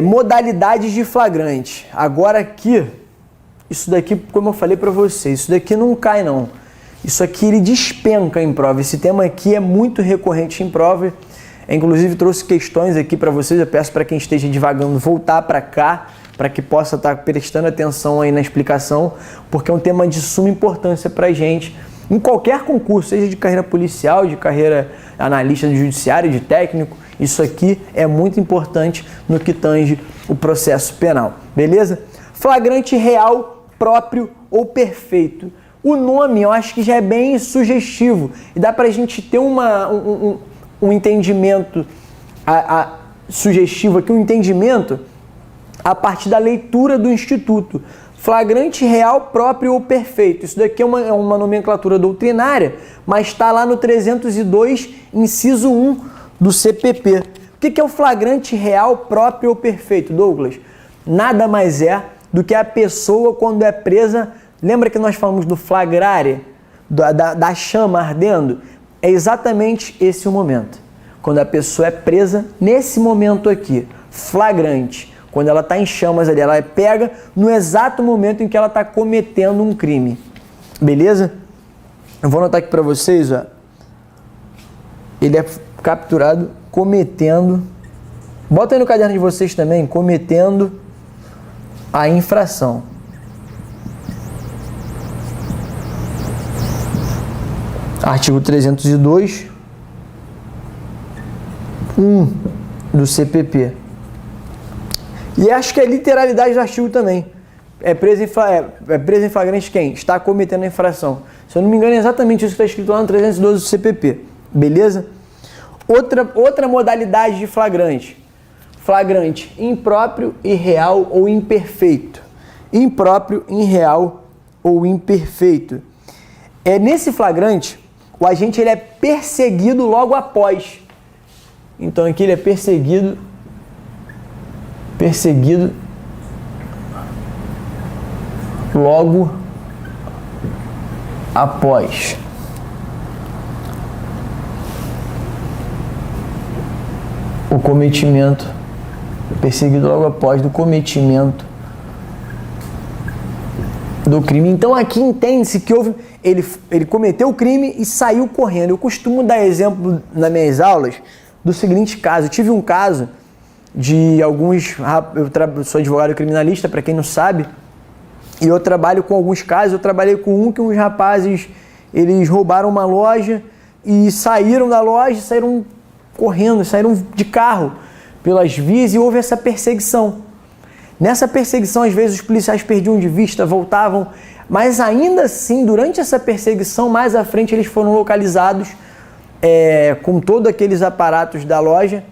Modalidades de flagrante. Agora aqui, isso daqui, como eu falei para vocês, isso daqui não cai não. Isso aqui ele despenca em prova. Esse tema aqui é muito recorrente em prova. Inclusive trouxe questões aqui para vocês. Eu peço para quem esteja divagando voltar para cá, para que possa estar prestando atenção aí na explicação, porque é um tema de suma importância para a gente. Em qualquer concurso, seja de carreira policial, de carreira analista do judiciário, de técnico, isso aqui é muito importante no que tange o processo penal, beleza? Flagrante real, próprio ou perfeito. O nome eu acho que já é bem sugestivo e dá pra gente ter um entendimento sugestivo aqui, um entendimento a partir da leitura do Instituto. Flagrante real, próprio ou perfeito. Isso daqui é uma nomenclatura doutrinária, mas está lá no 302, inciso 1 do CPP. O que é o flagrante real, próprio ou perfeito, Douglas? Nada mais é do que a pessoa quando é presa. Lembra que nós falamos do flagrare, da chama ardendo? É exatamente esse o momento. Quando a pessoa é presa, nesse momento aqui, flagrante. Quando ela está em chamas ali, ela pega no exato momento em que ela está cometendo um crime. Beleza? Eu vou anotar aqui para vocês, ó. Ele é capturado cometendo... Bota aí no caderno de vocês também, cometendo a infração. Artigo 302, 1 do CPP. E acho que é literalidade do artigo também. É preso em flagrante quem? Está cometendo a infração. Se eu não me engano, é exatamente isso que está escrito lá no 312 do CPP. Beleza? Outra modalidade de flagrante. Flagrante impróprio, irreal ou imperfeito. Impróprio, irreal ou imperfeito. Nesse flagrante, o agente ele é perseguido logo após. Então aqui ele é perseguido logo após. O cometimento, perseguido logo após do cometimento do crime. Então aqui entende-se que ele cometeu o crime e saiu correndo. Eu costumo dar exemplo nas minhas aulas do seguinte caso. Eu tive um caso de alguns... Eu sou advogado criminalista, para quem não sabe, e eu trabalho com alguns casos. Eu trabalhei com que uns rapazes, eles roubaram uma loja e saíram da loja, saíram correndo, saíram de carro pelas vias e houve essa perseguição. Nessa perseguição, às vezes, os policiais perdiam de vista, voltavam, mas ainda assim, durante essa perseguição, mais à frente, eles foram localizados com todos aqueles aparatos da loja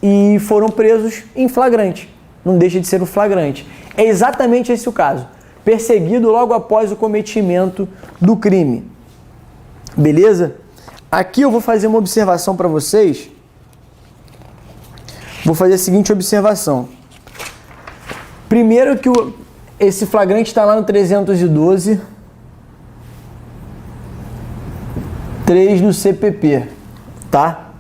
e foram presos em flagrante. Não deixa de ser um flagrante. É exatamente esse o caso. Perseguido logo após o cometimento do crime. Beleza? Aqui eu vou fazer uma observação para vocês. Vou fazer a seguinte observação. Primeiro que esse flagrante está lá no 312, 3 do CPP, tá?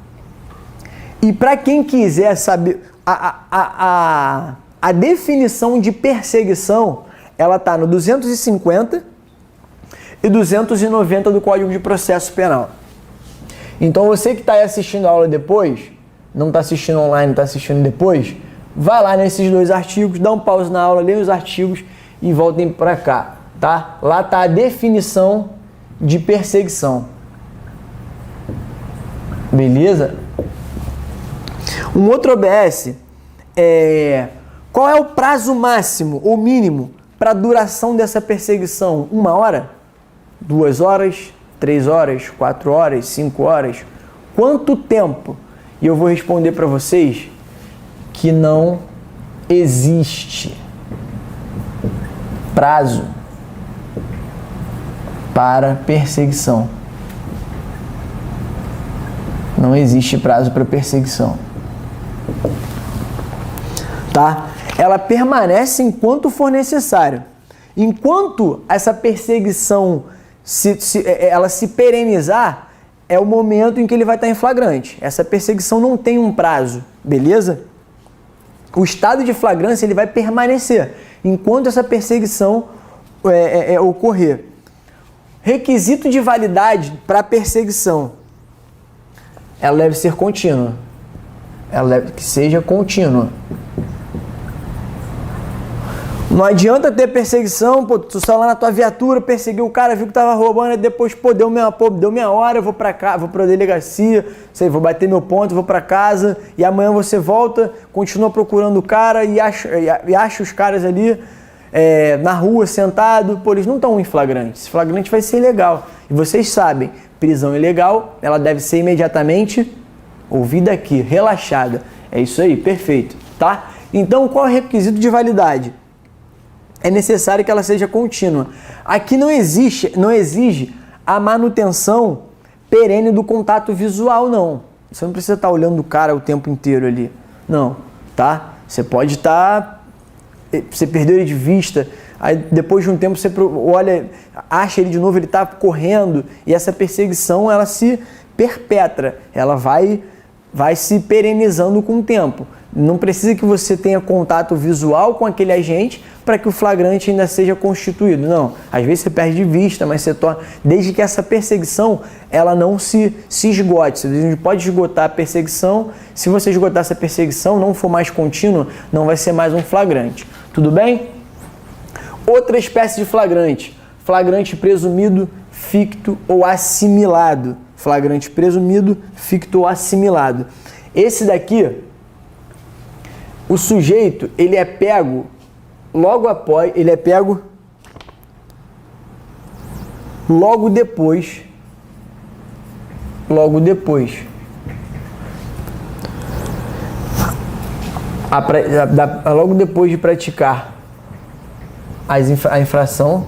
E para quem quiser saber, a definição de perseguição, ela está no 250 e 290 do Código de Processo Penal. Então você que está aí assistindo a aula depois, não está assistindo online, está assistindo depois, vai lá nesses dois artigos, dá um pause na aula, lê os artigos e voltem para cá, tá? Lá está a definição de perseguição. Beleza? Um outro OBS qual é o prazo máximo ou mínimo para a duração dessa perseguição? 1 hora? 2 horas? 3 horas? 4 horas? 5 horas? Quanto tempo? E eu vou responder para vocês que não existe prazo para perseguição. Não existe prazo para perseguição. Tá? Ela permanece enquanto for necessário. Enquanto essa perseguição ela se perenizar, é o momento em que ele vai estar em flagrante. Essa perseguição não tem um prazo, beleza? o estado de flagrância ele vai permanecer enquanto essa perseguição ocorrer. Requisito de validade para a perseguição. Ela deve ser contínua. Ela deve que seja contínua. Não adianta ter perseguição, pô, tu saiu lá na tua viatura, perseguiu o cara, viu que tava roubando, e depois, deu meia hora, eu vou pra cá, vou pra delegacia, sei, vou bater meu ponto, vou pra casa, e amanhã você volta, continua procurando o cara e acha os caras ali na rua, sentado, pô, eles não estão em flagrante. Esse flagrante vai ser ilegal. E vocês sabem, prisão ilegal, ela deve ser imediatamente ouvida aqui, relaxada. É isso aí, perfeito, tá? Então, qual é o requisito de validade? É necessário que ela seja contínua. Aqui não exige a manutenção perene do contato visual, não. Você não precisa estar olhando o cara o tempo inteiro ali. Não, tá? Você pode estar... Você perdeu ele de vista, aí depois de um tempo você olha, acha ele de novo, ele está correndo, e essa perseguição, ela se perpetra, ela vai se perenizando com o tempo. Não precisa que você tenha contato visual com aquele agente para que o flagrante ainda seja constituído. Não, às vezes você perde de vista, mas você torna... Desde que essa perseguição, ela não se esgote. Você pode esgotar a perseguição. Se você esgotar essa perseguição, não for mais contínua, não vai ser mais um flagrante. Tudo bem? Outra espécie de flagrante. Flagrante presumido, ficto ou assimilado. Flagrante presumido, ficto ou assimilado. Esse daqui... O sujeito, ele é pego logo depois de praticar a infração,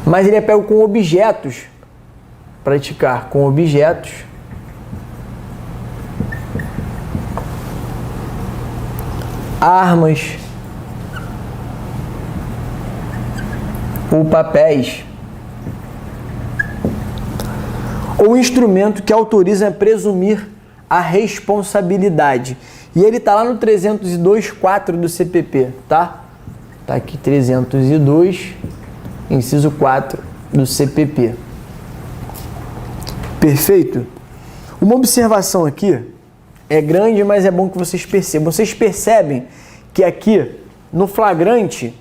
mas ele é pego com objetos, armas ou papéis ou instrumento que autoriza a presumir a responsabilidade. E ele está lá no 302.4 do CPP, tá? Tá aqui 302, inciso 4 do CPP. Perfeito? Uma observação aqui. É grande, mas é bom que vocês percebam. Vocês percebem que aqui, no flagrante,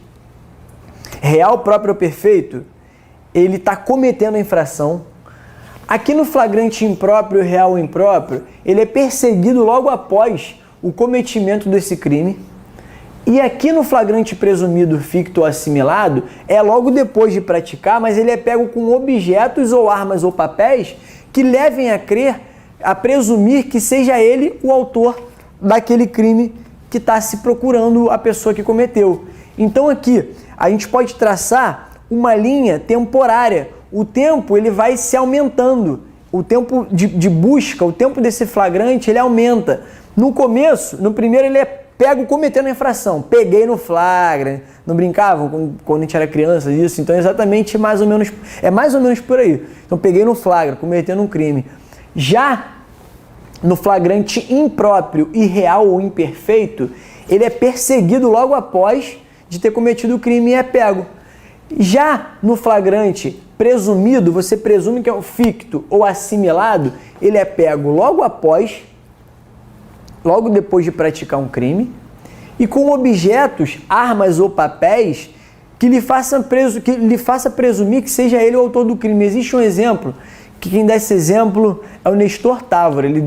real, próprio ou perfeito, ele está cometendo a infração. Aqui no flagrante impróprio, real ou impróprio, ele é perseguido logo após o cometimento desse crime. E aqui no flagrante presumido, ficto ou assimilado, é logo depois de praticar, mas ele é pego com objetos ou armas ou papéis que levem a presumir que seja ele o autor daquele crime que está se procurando a pessoa que cometeu. Então aqui a gente pode traçar uma linha temporária. O tempo ele vai se aumentando. O tempo de busca, o tempo desse flagrante, ele aumenta. No começo, no primeiro ele é pego cometendo a infração. Peguei no flagra. Não brincavam quando a gente era criança disso? Então é mais ou menos por aí. Então peguei no flagra, cometendo um crime. Já no flagrante impróprio, irreal ou imperfeito, ele é perseguido logo após de ter cometido o crime e é pego. Já no flagrante presumido, você presume que é o ficto ou assimilado, ele é pego logo depois de praticar um crime, e com objetos, armas ou papéis que lhe faça presumir que seja ele o autor do crime. Existe um exemplo, que quem dá esse exemplo é o Nestor Távora. Ele,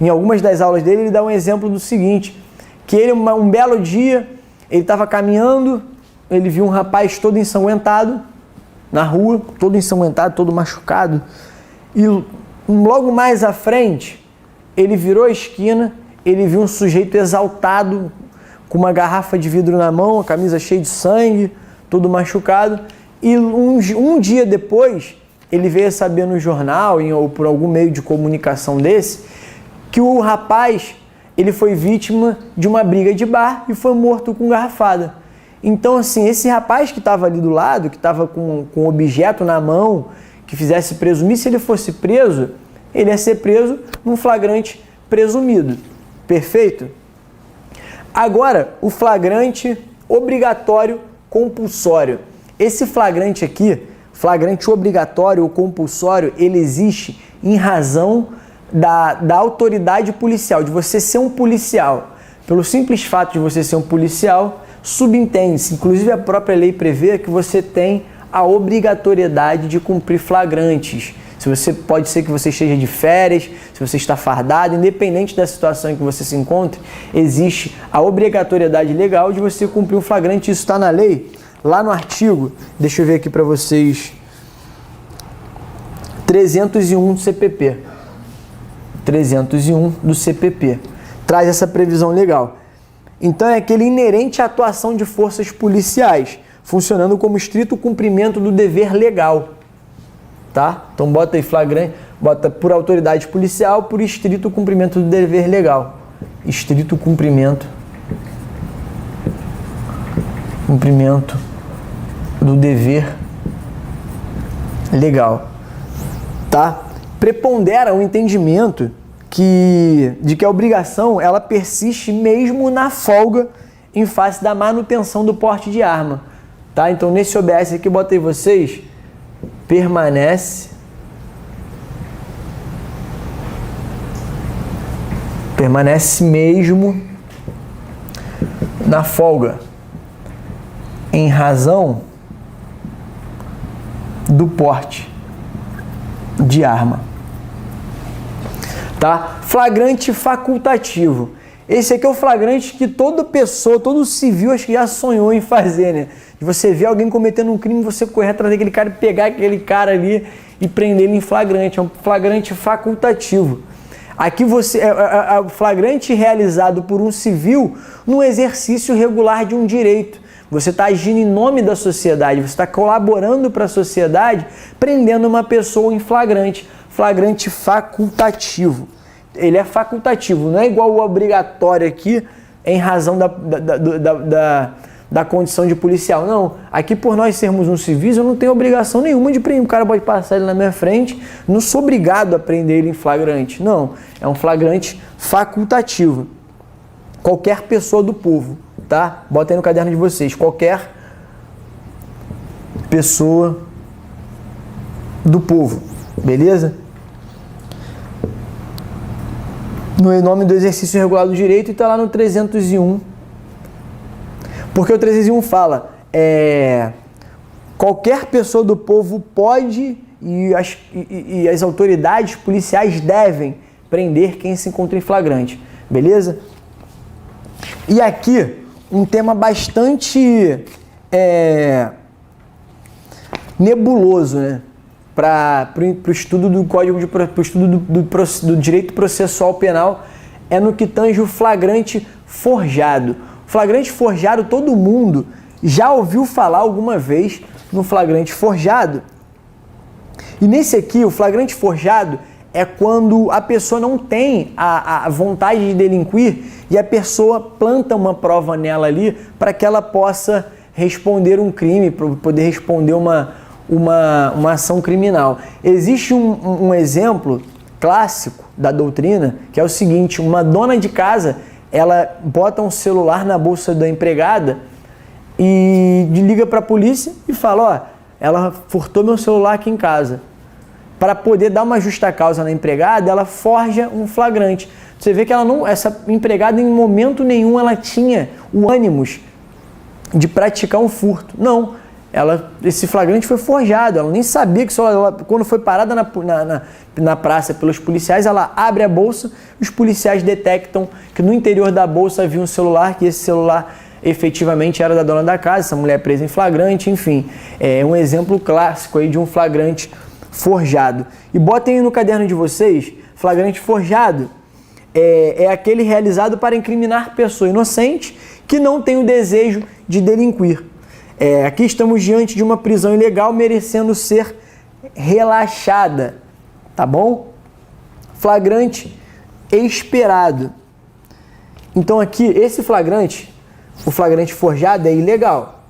em algumas das aulas dele, ele dá um exemplo do seguinte, que ele, um belo dia, ele estava caminhando, ele viu um rapaz todo ensanguentado na rua, todo ensanguentado, todo machucado, e logo mais à frente, ele virou a esquina, ele viu um sujeito exaltado, com uma garrafa de vidro na mão, a camisa cheia de sangue, todo machucado, e um dia depois, ele veio a saber no jornal, ou por algum meio de comunicação desse, que o rapaz, ele foi vítima de uma briga de bar e foi morto com garrafada. Então, assim, esse rapaz que estava ali do lado, que estava com um objeto na mão, que fizesse presumir, se ele fosse preso, ele ia ser preso num flagrante presumido. Perfeito? Agora, o flagrante obrigatório compulsório. Esse flagrante aqui, flagrante obrigatório ou compulsório, ele existe em razão da autoridade policial, de você ser um policial. Pelo simples fato de você ser um policial, subentende-se, inclusive a própria lei prevê que você tem a obrigatoriedade de cumprir flagrantes. Pode ser que você esteja de férias, se você está fardado, independente da situação em que você se encontre, existe a obrigatoriedade legal de você cumprir um flagrante. Isso está na lei, lá no artigo, deixa eu ver aqui para vocês, 301 do CPP. 301 do CPP. Traz essa previsão legal. Então é aquele inerente à atuação de forças policiais, funcionando como estrito cumprimento do dever legal. Tá? Então bota aí flagrante, bota por autoridade policial, por estrito cumprimento do dever legal. Estrito cumprimento do dever legal. Tá? Prepondera o entendimento de que a obrigação ela persiste mesmo na folga em face da manutenção do porte de arma. Tá? Então nesse OBS aqui, botei vocês, permanece mesmo na folga em razão do porte de arma. Tá? Flagrante facultativo. Esse aqui é o flagrante que toda pessoa, todo civil acho que já sonhou em fazer, né? De você ver alguém cometendo um crime, você correr atrás daquele cara e pegar aquele cara ali e prender ele em flagrante. É um flagrante facultativo. Aqui é o flagrante realizado por um civil no exercício regular de um direito. Você está agindo em nome da sociedade, você está colaborando para a sociedade, prendendo uma pessoa em flagrante. Flagrante facultativo. Ele é facultativo, não é igual o obrigatório aqui, em razão da condição de policial. Não, aqui por nós sermos um civis, eu não tenho obrigação nenhuma de prender. O cara pode passar ele na minha frente, não sou obrigado a prender ele em flagrante. Não, é um flagrante facultativo. Qualquer pessoa do povo, tá? Bota aí no caderno de vocês, qualquer pessoa do povo, beleza? No nome do exercício regular do direito, e está lá no 301. Porque o 301 fala, qualquer pessoa do povo pode e as autoridades policiais devem prender quem se encontra em flagrante. Beleza? E aqui, um tema bastante nebuloso, né? Para o estudo do Código pro estudo do direito processual penal, é no que tange o flagrante forjado. Flagrante forjado, todo mundo já ouviu falar alguma vez no flagrante forjado. E nesse aqui, o flagrante forjado é quando a pessoa não tem a vontade de delinquir e a pessoa planta uma prova nela ali para que ela possa responder um crime, para poder responder uma ação criminal. Existe um exemplo clássico da doutrina, que é o seguinte: uma dona de casa, ela bota um celular na bolsa da empregada e liga para a polícia e fala, ela furtou meu celular aqui em casa. Para poder dar uma justa causa na empregada, ela forja um flagrante. Você vê que essa empregada em momento nenhum ela tinha o ânimos de praticar um furto. Não. Esse flagrante foi forjado, ela nem sabia que quando foi parada na praça pelos policiais, ela abre a bolsa, os policiais detectam que no interior da bolsa havia um celular, que esse celular efetivamente era da dona da casa, essa mulher presa em flagrante, enfim. É um exemplo clássico aí de um flagrante forjado. E botem aí no caderno de vocês, flagrante forjado é aquele realizado para incriminar pessoa inocente que não tem o desejo de delinquir. Aqui estamos diante de uma prisão ilegal merecendo ser relaxada, tá bom? Flagrante esperado. Então aqui, esse flagrante, o flagrante forjado é ilegal.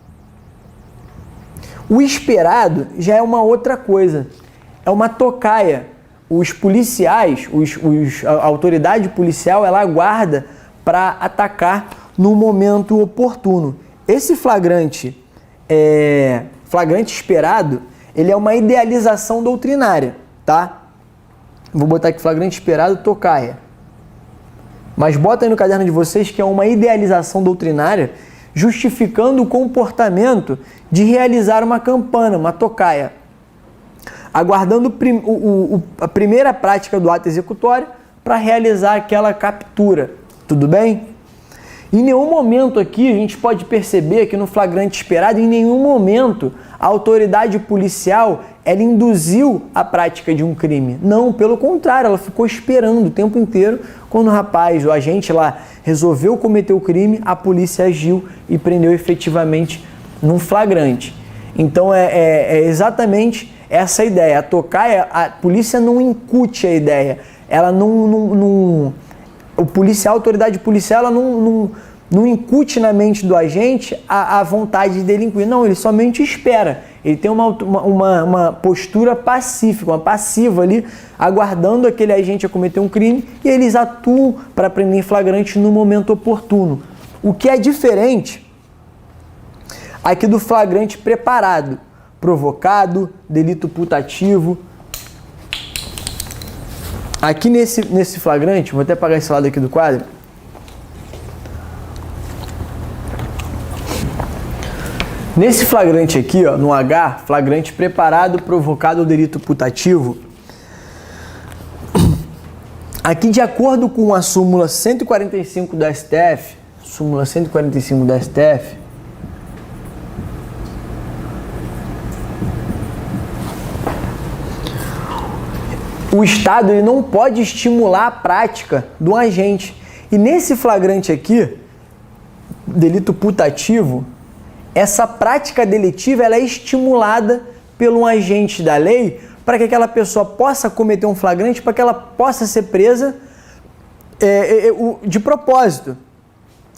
O esperado já é uma outra coisa, é uma tocaia. os policiais, a autoridade policial, ela aguarda para atacar no momento oportuno. Esse flagrante esperado, ele é uma idealização doutrinária, tá? Vou botar aqui flagrante esperado, tocaia. Mas bota aí no caderno de vocês que é uma idealização doutrinária justificando o comportamento de realizar uma campana, uma tocaia, aguardando a primeira prática do ato executório para realizar aquela captura. Tudo bem? Em nenhum momento aqui a gente pode perceber que no flagrante esperado, em nenhum momento a autoridade policial ela induziu a prática de um crime. Não, pelo contrário, ela ficou esperando o tempo inteiro. Quando o rapaz, o agente lá, resolveu cometer o crime, a polícia agiu e prendeu efetivamente num flagrante. Então é exatamente essa a ideia. A tocaia, a polícia não incute a ideia. Ela a autoridade policial, ela não incute na mente do agente a vontade de delinquir. Não, ele somente espera. Ele tem uma postura pacífica, uma passiva ali, aguardando aquele agente a cometer um crime, e eles atuam para prender em flagrante no momento oportuno. O que é diferente aqui do flagrante preparado, provocado, delito putativo. Aqui nesse flagrante, vou até apagar esse lado aqui do quadro. Nesse flagrante aqui, ó, no H, flagrante preparado, provocado ou delito putativo, aqui de acordo com a súmula 145 da STF, o Estado ele não pode estimular a prática do agente. E nesse flagrante aqui, delito putativo, essa prática delitiva ela é estimulada pelo agente da lei para que aquela pessoa possa cometer um flagrante, para que ela possa ser presa de propósito.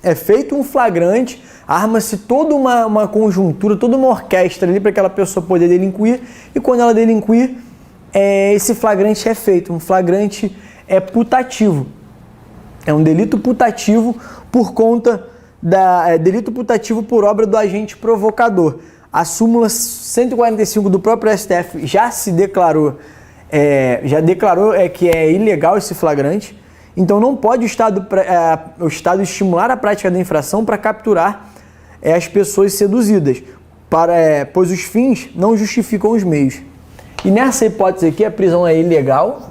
É feito um flagrante, arma-se toda uma conjuntura, toda uma orquestra ali para aquela pessoa poder delinquir, e quando ela delinquir, esse flagrante é feito, um flagrante putativo. É um delito putativo por conta delito putativo por obra do agente provocador. A súmula 145 do próprio STF já declarou que é ilegal esse flagrante, então não pode o Estado estimular a prática da infração para capturar as pessoas seduzidas, pois os fins não justificam os meios. E nessa hipótese aqui a prisão é ilegal,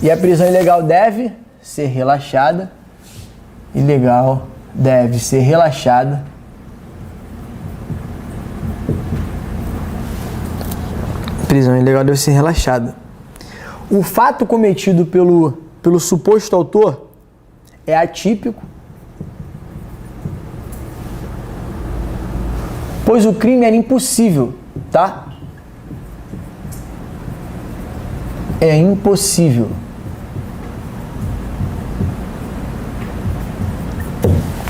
e a prisão ilegal deve ser relaxada, prisão ilegal deve ser relaxada. O fato cometido pelo suposto autor é atípico, pois o crime era impossível, tá? É impossível.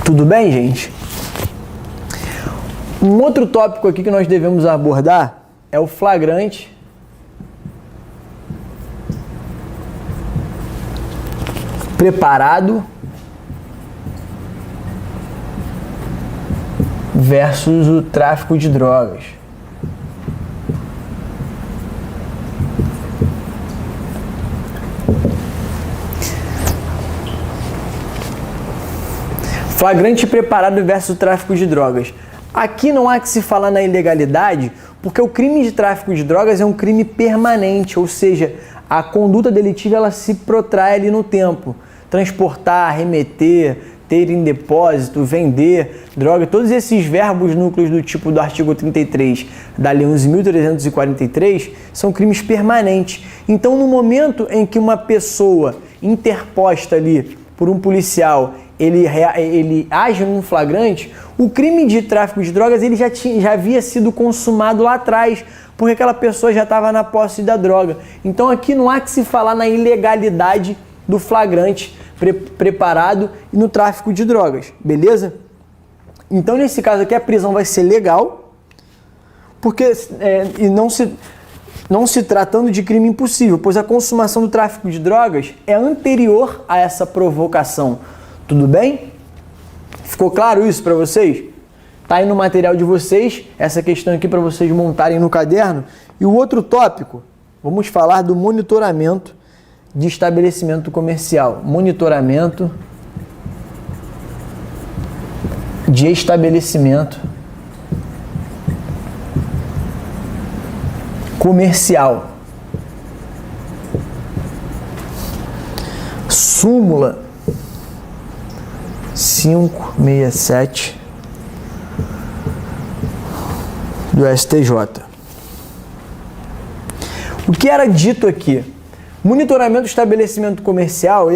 Tudo bem, gente? Um outro tópico aqui que nós devemos abordar é o flagrante preparado versus o tráfico de drogas. Flagrante preparado versus o tráfico de drogas. Aqui não há que se falar na ilegalidade, porque o crime de tráfico de drogas é um crime permanente, ou seja, a conduta delitiva ela se protrai ali no tempo. Transportar, remeter, ter em depósito, vender droga, todos esses verbos núcleos do tipo do artigo 33 da Lei 11.343 são crimes permanentes. Então, no momento em que uma pessoa interposta ali por um policial, ele age num flagrante, o crime de tráfico de drogas ele já havia sido consumado lá atrás, porque aquela pessoa já estava na posse da droga. Então aqui não há que se falar na ilegalidade do flagrante preparado e no tráfico de drogas, beleza? Então nesse caso aqui a prisão vai ser legal, porque e não se tratando de crime impossível, pois a consumação do tráfico de drogas é anterior a essa provocação. Tudo bem? Ficou claro isso para vocês? Tá aí no material de vocês, essa questão aqui para vocês montarem no caderno. E o outro tópico, vamos falar do monitoramento de estabelecimento comercial. Monitoramento de estabelecimento comercial. Súmula 567 do STJ. O que era dito aqui? Monitoramento do estabelecimento comercial,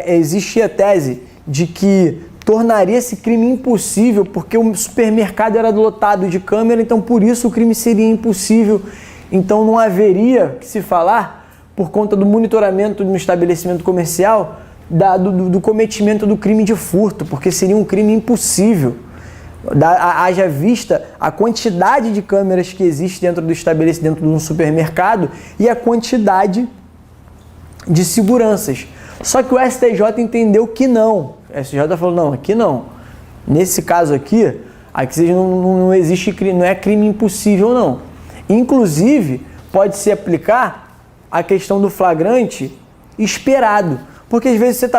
existia a tese de que tornaria esse crime impossível porque o supermercado era lotado de câmera, então por isso o crime seria impossível. Então não haveria que se falar, por conta do monitoramento no estabelecimento comercial, do cometimento do crime de furto, porque seria um crime impossível. Haja vista a quantidade de câmeras que existe dentro do estabelecimento, dentro de um supermercado, e a quantidade de seguranças. Só que o STJ entendeu que não. O STJ falou, não, aqui não. Nesse caso aqui não existe crime, não é crime impossível, não. Inclusive, pode-se aplicar a questão do flagrante esperado. Porque às vezes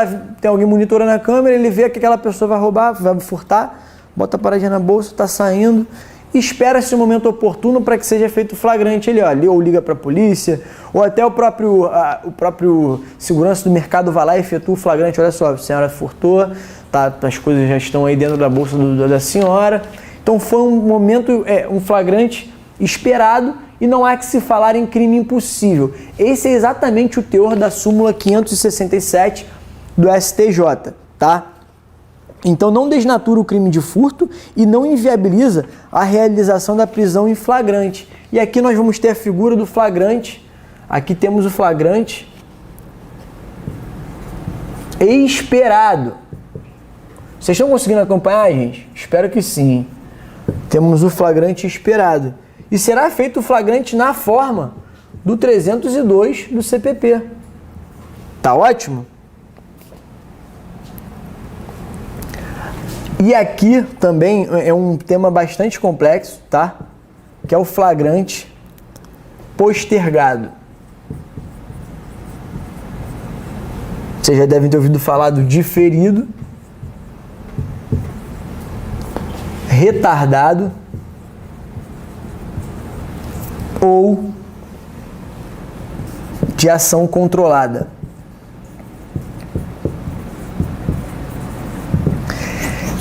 tem alguém monitorando a câmera, ele vê que aquela pessoa vai roubar, vai furtar, bota a paradinha na bolsa, está saindo, e espera-se um momento oportuno para que seja feito o flagrante. Ele ou liga para a polícia, ou até o próprio segurança do mercado vai lá e efetua o flagrante. Olha só, a senhora furtou, tá, as coisas já estão aí dentro da bolsa da senhora. Então foi um momento, um flagrante esperado, e não há que se falar em crime impossível. Esse é exatamente o teor da súmula 567 do STJ, tá? Então não desnatura o crime de furto e não inviabiliza a realização da prisão em flagrante. E aqui nós vamos ter a figura do flagrante. Aqui temos o flagrante esperado. Vocês estão conseguindo acompanhar, gente? Espero que sim. Temos o flagrante esperado. E será feito o flagrante na forma do 302 do CPP. Tá ótimo? E aqui também é um tema bastante complexo, tá? Que é o flagrante postergado. Vocês já devem ter ouvido falar do diferido, retardado ou de ação controlada.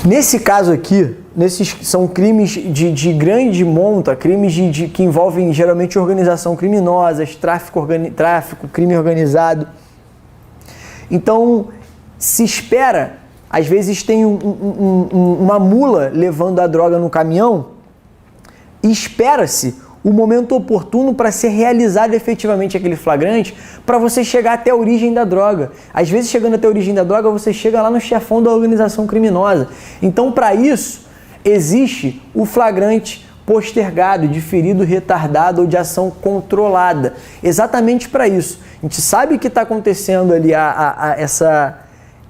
Nesse caso aqui, são crimes de grande monta, crimes que envolvem geralmente organização criminosa, tráfico, crime organizado. Então, se espera, às vezes tem uma mula levando a droga no caminhão, e espera-se o momento oportuno para ser realizado efetivamente aquele flagrante, para você chegar até a origem da droga. Às vezes, chegando até a origem da droga, você chega lá no chefão da organização criminosa. Então, para isso, existe o flagrante postergado, diferido, retardado ou de ação controlada. Exatamente para isso. A gente sabe que está acontecendo ali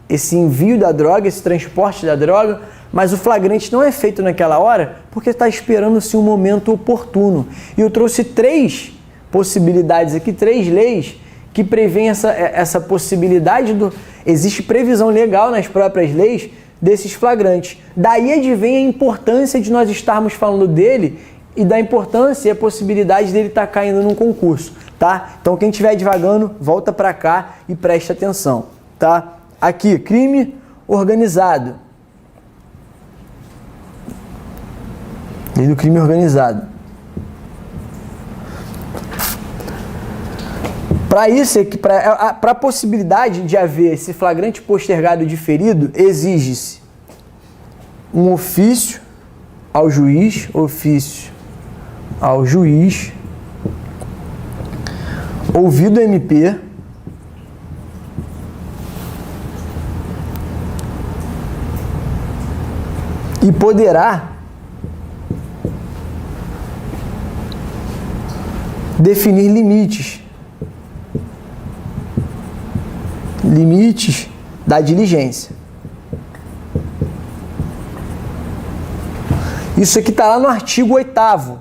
esse envio da droga, esse transporte da droga, mas o flagrante não é feito naquela hora porque está esperando-se um momento oportuno. E eu trouxe 3 possibilidades aqui, 3 leis que prevêem essa possibilidade. Existe previsão legal nas próprias leis desses flagrantes. Daí advém a importância de nós estarmos falando dele e da importância e a possibilidade dele estar caindo num concurso, tá? Então quem estiver divagando, volta para cá e preste atenção, tá? Aqui, crime organizado. Lei do crime organizado. Para isso, para a possibilidade de haver esse flagrante postergado diferido, exige-se um ofício ao juiz, ouvido o MP, e poderá Definir limites. Limites da diligência. Isso aqui está lá no artigo 8º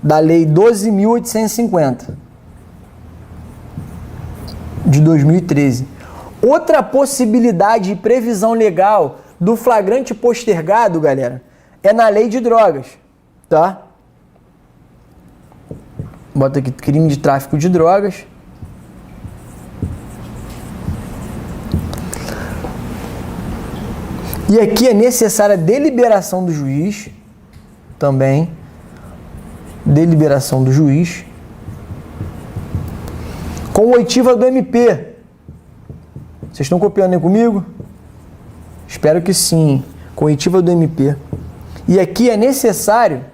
da Lei 12.850 de 2013. Outra possibilidade e previsão legal do flagrante postergado, galera, é na Lei de Drogas, tá? Bota aqui, crime de tráfico de drogas. E aqui é necessária a deliberação do juiz, também. Deliberação do juiz. Com oitiva do MP. Vocês estão copiando aí comigo? Espero que sim. Com oitiva do MP. E aqui é necessário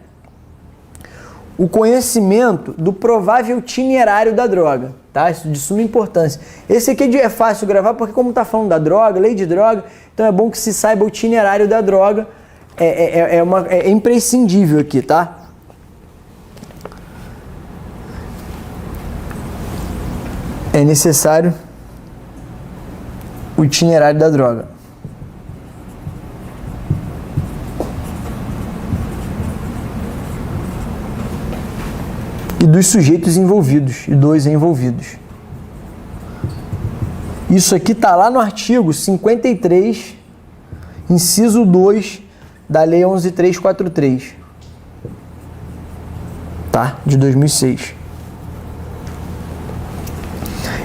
o conhecimento do provável itinerário da droga, tá? Isso de suma importância. Esse aqui é fácil gravar porque como está falando da droga, lei de droga, então é bom que se saiba o itinerário da droga. É imprescindível aqui, tá? É necessário o itinerário da droga. E dos sujeitos envolvidos, e dos envolvidos. Isso aqui está lá no artigo 53, inciso 2 da Lei 11.343, tá? De 2006.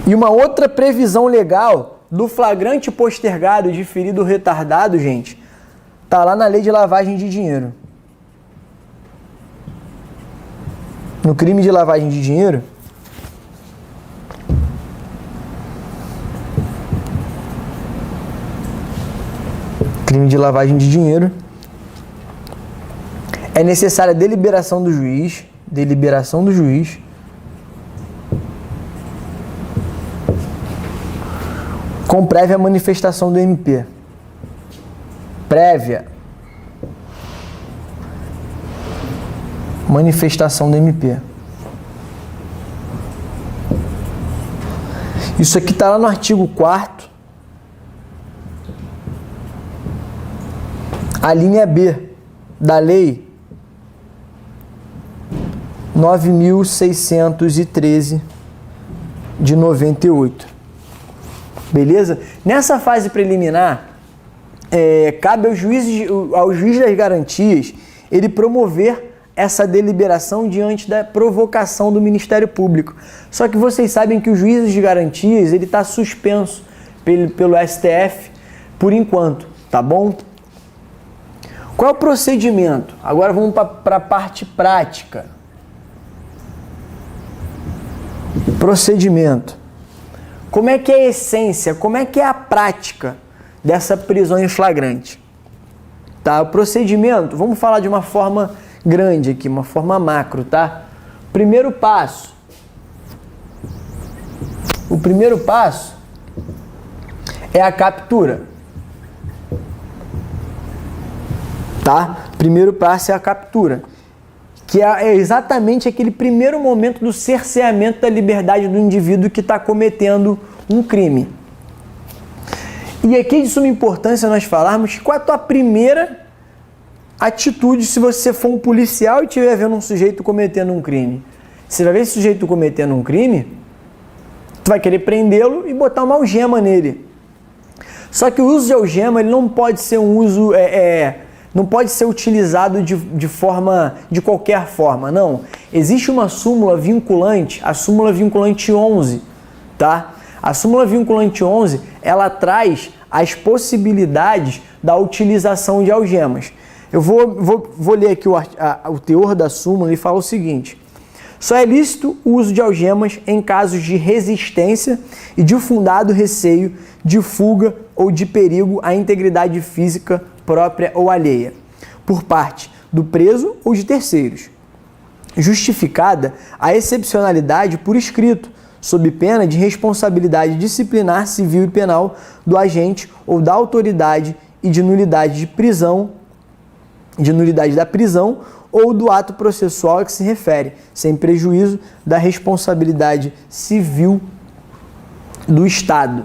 E uma outra previsão legal do flagrante postergado de ferido retardado, gente, tá lá na Lei de Lavagem de Dinheiro. No crime de lavagem de dinheiro, é necessária a deliberação do juiz, com prévia manifestação do MP. Prévia manifestação do MP. Isso aqui está lá no artigo 4º, a linha B da Lei 9.613 de 98. Beleza? Nessa fase preliminar, cabe ao juiz das garantias ele promover essa deliberação diante da provocação do Ministério Público. Só que vocês sabem que o juiz de garantias ele está suspenso pelo STF por enquanto, tá bom? Qual é o procedimento? Agora vamos para a parte prática. Procedimento. Como é que é a essência, como é que é a prática dessa prisão em flagrante? Tá? O procedimento, vamos falar de uma forma grande aqui, uma forma macro, tá? Primeiro passo. O primeiro passo é a captura. Tá? Primeiro passo é a captura, que é exatamente aquele primeiro momento do cerceamento da liberdade do indivíduo que está cometendo um crime. E aqui de suma importância nós falarmos qual é a tua primeira atitude se você for um policial e estiver vendo um sujeito cometendo um crime. Você vai ver esse sujeito cometendo um crime, tu vai querer prendê-lo e botar uma algema nele. Só que o uso de algema ele não pode ser um uso... não pode ser utilizado de qualquer forma, não. Existe uma súmula vinculante, a súmula vinculante 11, tá? A súmula vinculante 11, ela traz as possibilidades da utilização de algemas. Eu vou ler aqui o teor da súmula e fala o seguinte: só é lícito o uso de algemas em casos de resistência e de fundado receio de fuga ou de perigo à integridade física própria ou alheia, por parte do preso ou de terceiros, justificada a excepcionalidade por escrito, sob pena de responsabilidade disciplinar civil e penal do agente ou da autoridade e de nulidade da prisão ou do ato processual a que se refere, sem prejuízo da responsabilidade civil do Estado.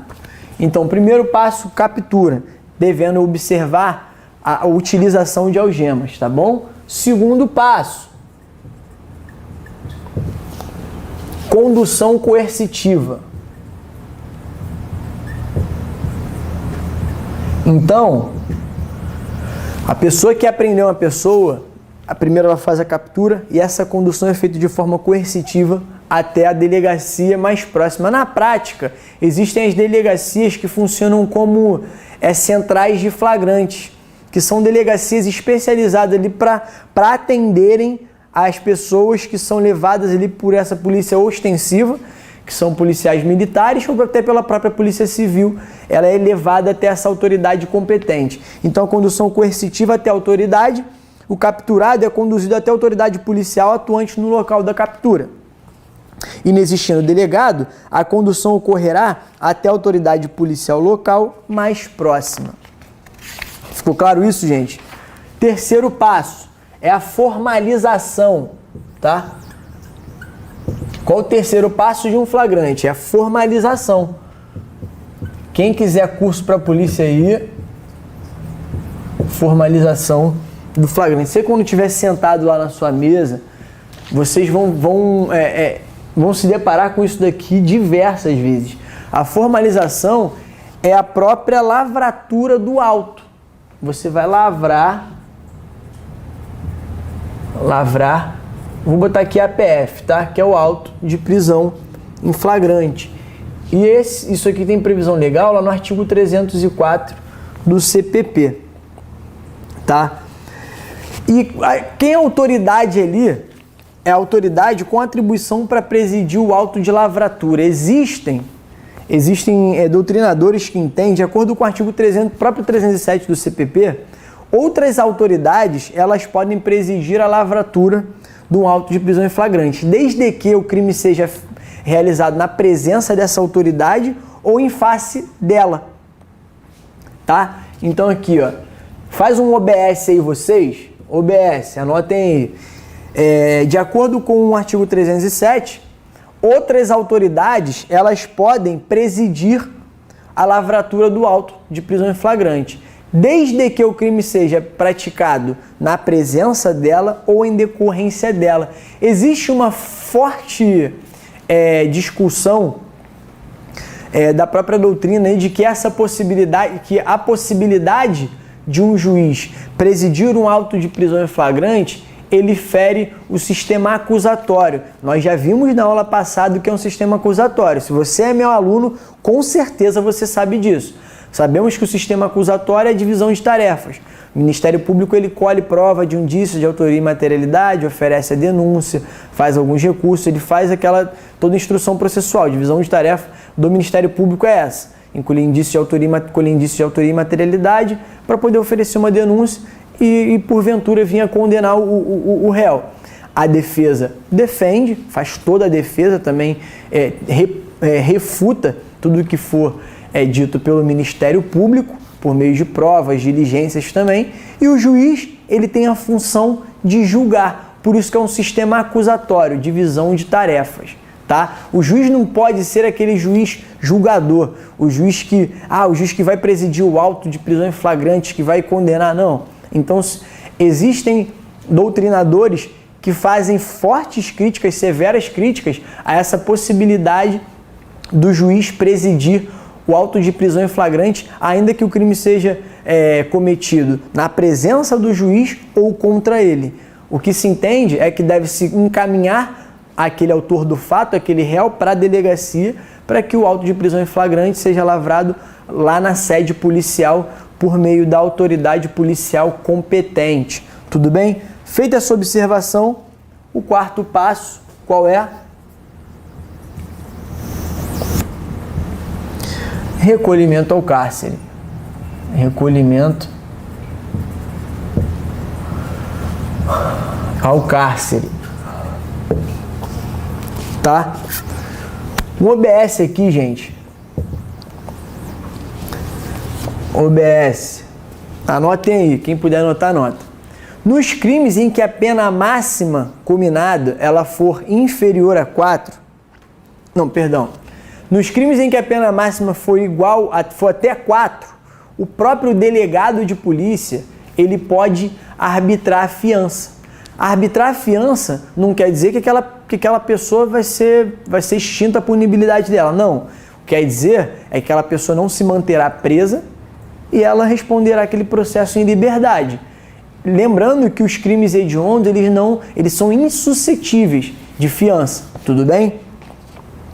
Então, primeiro passo, captura, devendo observar a utilização de algemas, tá bom? Segundo passo, condução coercitiva. Então, a pessoa que apreendeu uma pessoa, a primeira ela faz a captura e essa condução é feita de forma coercitiva até a delegacia mais próxima. Na prática, existem as delegacias que funcionam como centrais de flagrantes, que são delegacias especializadas ali para atenderem as pessoas que são levadas ali por essa polícia ostensiva, que são policiais militares, ou até pela própria polícia civil, ela é levada até essa autoridade competente. Então, a condução coercitiva até a autoridade, o capturado é conduzido até a autoridade policial atuante no local da captura. Inexistindo delegado, a condução ocorrerá até a autoridade policial local mais próxima. Ficou claro isso, gente? Terceiro passo é a formalização, tá? Qual o terceiro passo de um flagrante? É a formalização. Quem quiser curso para polícia aí, formalização do flagrante. Você quando estiver sentado lá na sua mesa, vocês vão se deparar com isso daqui diversas vezes. A formalização é a própria lavratura do auto. Você vai lavrar, vou botar aqui APF, tá? Que é o auto de prisão em flagrante. E isso aqui tem previsão legal lá no artigo 304 do CPP, tá? E quem é a autoridade ali? É a autoridade com atribuição para presidir o auto de lavratura. Existem doutrinadores que entendem, de acordo com o artigo 307 do CPP, outras autoridades elas podem presidir a lavratura de um auto de prisão em flagrante, desde que o crime seja realizado na presença dessa autoridade ou em face dela, tá? Então aqui, ó, faz um OBS aí vocês, OBS, anotem aí. De acordo com o artigo 307, outras autoridades elas podem presidir a lavratura do auto de prisão em flagrante, desde que o crime seja praticado na presença dela ou em decorrência dela. Existe uma forte discussão da própria doutrina de que a possibilidade de um juiz presidir um auto de prisão em flagrante, ele fere o sistema acusatório. Nós já vimos na aula passada o que é um sistema acusatório. Se você é meu aluno, com certeza você sabe disso. Sabemos que o sistema acusatório é a divisão de tarefas. O Ministério Público ele colhe prova de indício de autoria e materialidade, oferece a denúncia, faz alguns recursos, ele faz toda a instrução processual. A divisão de tarefa do Ministério Público é essa: colher indício de autoria e materialidade para poder oferecer uma denúncia e porventura vir a condenar o réu. A defesa defende, faz toda a defesa também, refuta tudo o que for dito pelo Ministério Público, por meio de provas, diligências também, e o juiz ele tem a função de julgar, por isso que é um sistema acusatório, divisão de tarefas, tá? O juiz não pode ser aquele juiz julgador, o juiz que vai presidir o auto de prisão em flagrante, que vai condenar, não. Então, existem doutrinadores que fazem fortes críticas, severas críticas a essa possibilidade do juiz presidir o auto de prisão em flagrante, ainda que o crime seja cometido na presença do juiz ou contra ele. O que se entende é que deve-se encaminhar aquele autor do fato, aquele réu, para a delegacia, para que o auto de prisão em flagrante seja lavrado lá na sede policial por meio da autoridade policial competente. Tudo bem? Feita essa observação, o quarto passo, qual é? Recolhimento ao cárcere. Recolhimento ao cárcere. Tá? O OBS aqui, gente. OBS. Anotem aí. Quem puder anotar, anota. Nos crimes em que a pena máxima combinada ela for inferior a 4, nos crimes em que a pena máxima for até 4, o próprio delegado de polícia, ele pode arbitrar a fiança. Arbitrar a fiança não quer dizer que aquela pessoa vai ser extinta a punibilidade dela. Não. Quer dizer é que aquela pessoa não se manterá presa e ela responderá aquele processo em liberdade. Lembrando que os crimes hediondos, eles são insuscetíveis de fiança. Tudo bem?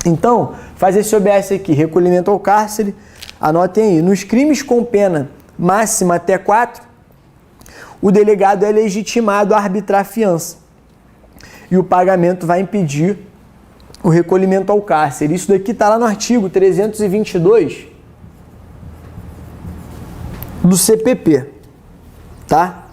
Então, faz esse OBS aqui, recolhimento ao cárcere, anotem aí. Nos crimes com pena máxima até 4, o delegado é legitimado a arbitrar a fiança. E o pagamento vai impedir o recolhimento ao cárcere. Isso daqui está lá no artigo 322 do CPP, tá?